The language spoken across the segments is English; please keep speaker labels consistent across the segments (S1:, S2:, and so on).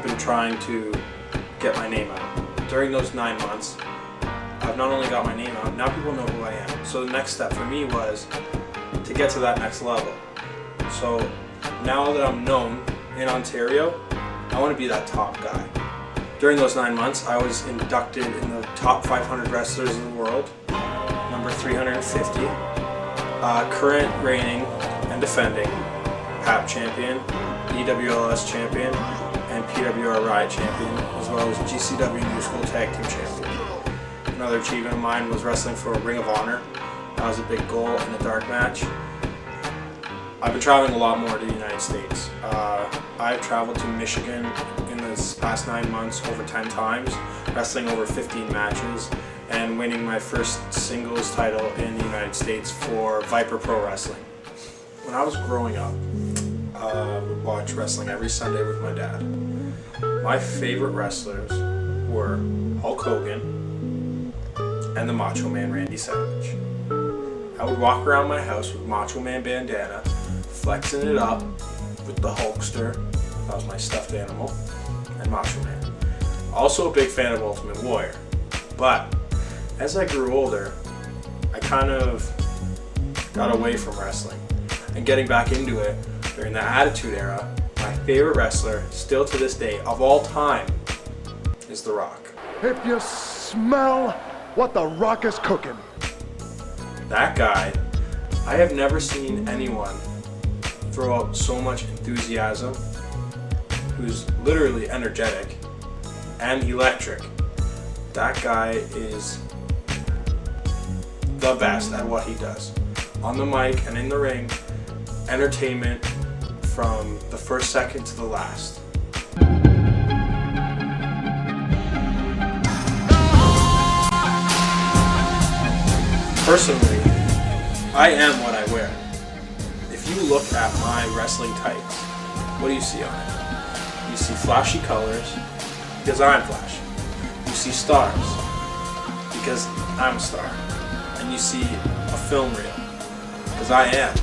S1: been trying to get my name out. During those 9 months, I've not only got my name out, now people know who I am. So the next step for me was to get to that next level. So now that I'm known in Ontario, I want to be that top guy. During those 9 months, I was inducted in the top 500 wrestlers in the world, number 350, current reigning and defending PWR Champion, PWR Champion, and PWR Champion, as well as GCW New School Tag Team Champion. Another achievement of mine was wrestling for a Ring of Honor. That was a big goal in a dark match. I've been traveling a lot more to the United States. I've traveled to Michigan in this past 9 months over 10 times, wrestling over 15 matches, and winning my first singles title in the United States for Viper Pro Wrestling. When I was growing up, I would watch wrestling every Sunday with my dad. My favorite wrestlers were Hulk Hogan and the Macho Man Randy Savage. I would walk around my house with Macho Man bandana, flexing it up with the Hulkster, that was my stuffed animal, and Macho Man. Also a big fan of Ultimate Warrior. But as I grew older, I kind of got away from wrestling. And getting back into it during the Attitude Era, my favorite wrestler, still to this day, of all time, is The Rock.
S2: If you smell what The Rock is cooking.
S1: That guy, I have never seen anyone throw out so much enthusiasm, who's literally energetic and electric. That guy is the best at what he does. On the mic and in the ring, entertainment from the first second to the last. Personally, I am what I wear. If you look at my wrestling tights, what do you see on it? You see flashy colors, because I'm flashy. You see stars, because I'm a star. And you see a film reel, because I am.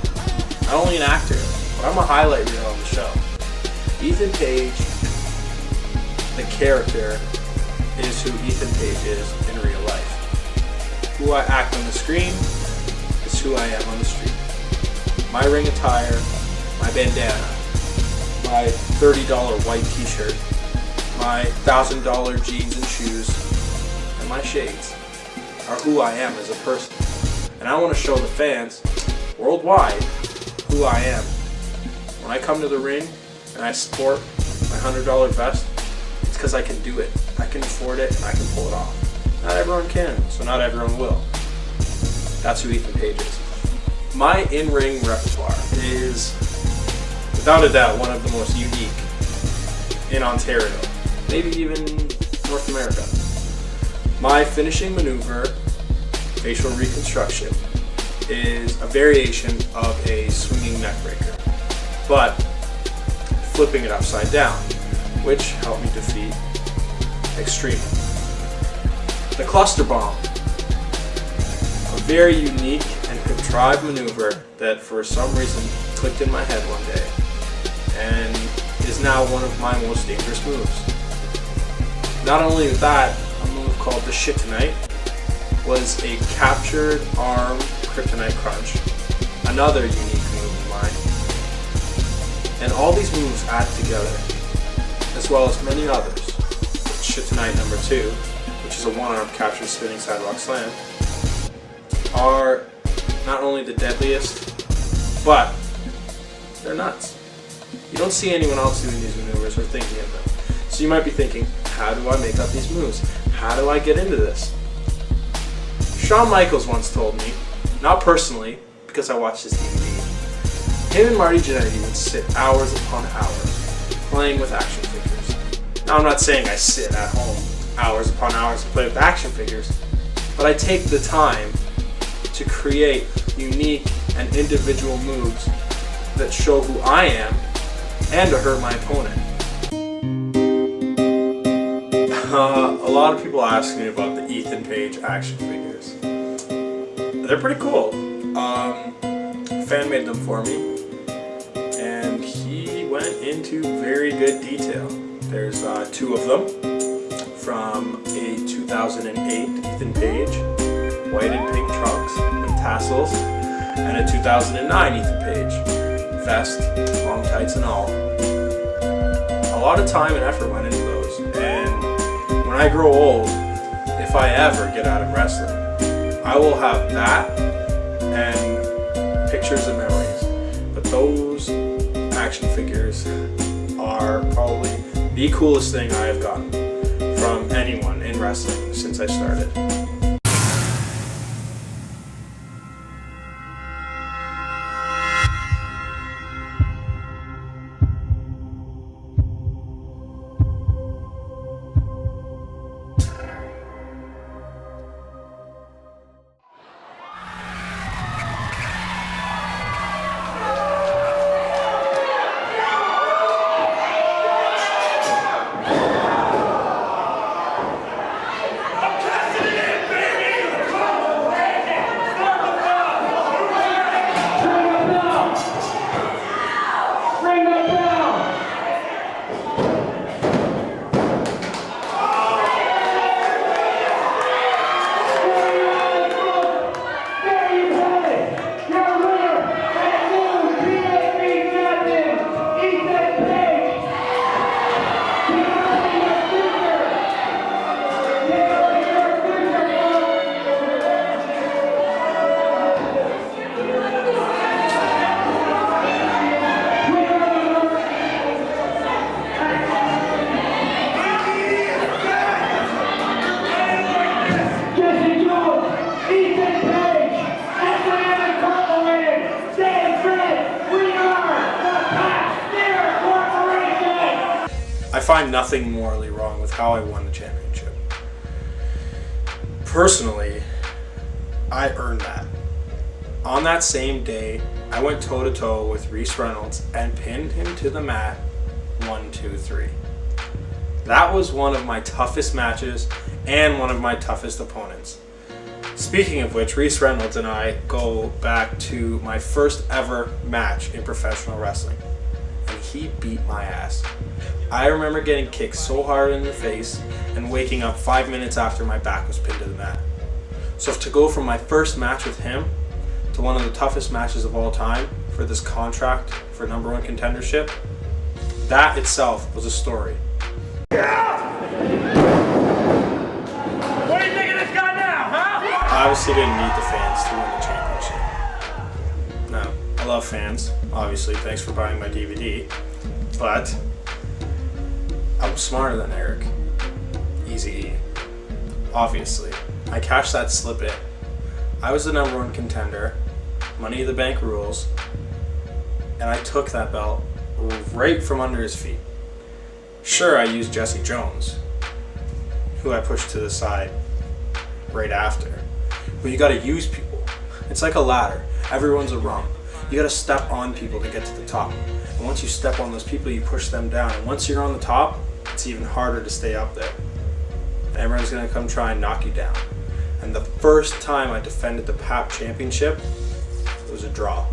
S1: Not only an actor, but I'm a highlight reel on the show. Ethan Page, the character, is who Ethan Page is in real life. Who I act on the screen is who I am on the street. My ring attire, my bandana, my $30 white t-shirt, my $1,000 jeans and shoes, and my shades are who I am as a person. And I want to show the fans worldwide who I am. When I come to the ring and I sport my $100 vest, it's because I can do it. I can afford it and I can pull it off. Not everyone can, so not everyone will. That's who Ethan Page is. My in-ring repertoire is, without a doubt, one of the most unique in Ontario, maybe even North America. My finishing maneuver, facial reconstruction, is a variation of a swinging neckbreaker, but flipping it upside down, which helped me defeat Extreme. The cluster bomb, a very unique and contrived maneuver that for some reason clicked in my head one day and is now one of my most dangerous moves. Not only that, a move called the Shit Tonight was a captured arm kryptonite crunch, another unique move of mine. And all these moves add together, as well as many others. Shit Tonight number 2, which is a one-arm captured spinning sidewalk slam, are not only the deadliest, but they're nuts. You don't see anyone else doing these maneuvers or thinking of them. So you might be thinking, how do I make up these moves? How do I get into this? Shawn Michaels once told me, not personally, because I watched his DVD, him and Marty Jannetty would sit hours upon hours playing with action figures. Now I'm not saying I sit at home hours upon hours and play with action figures, but I take the time to create unique and individual moves that show who I am and to hurt my opponent. A lot of people ask me about the Ethan Page action figures. They're pretty cool. A fan made them for me, and he went into very good detail. There's 2 of them from a 2008 Ethan Page, white and pink trunks and tassels, and a 2009 Ethan Page, vest, long tights and all. A lot of time and effort went into those, and when I grow old, if I ever get out of wrestling, I will have that and pictures and memories. But those action figures are probably the coolest thing I have gotten from anyone in wrestling since I started. I find nothing morally wrong with how I won the championship. Personally, I earned that. On that same day, I went toe-to-toe with Reese Reynolds and pinned him to the mat 1, 2, 3. That was one of my toughest matches and one of my toughest opponents. Speaking of which, Reese Reynolds and I go back to my first ever match in professional wrestling, and he beat my ass. I remember getting kicked so hard in the face and waking up 5 minutes after my back was pinned to the mat. So to go from my first match with him to one of the toughest matches of all time for this contract for #1 contendership, that itself was a story.
S3: What do you think of this guy now, huh?
S1: I obviously didn't need the fans to win the championship. No, I love fans, obviously, thanks for buying my DVD, but I'm smarter than Eric. Easy. Obviously. I cashed that slip in. I was the #1 contender, Money in the Bank rules, and I took that belt right from under his feet. Sure, I used Jesse Jones, who I pushed to the side right after. But you gotta use people. It's like a ladder. Everyone's a rung. You gotta step on people to get to the top. And once you step on those people, you push them down. And once you're on the top, it's even harder to stay up there. And everyone's gonna come try and knock you down. And the first time I defended the PWR Championship, it was a draw.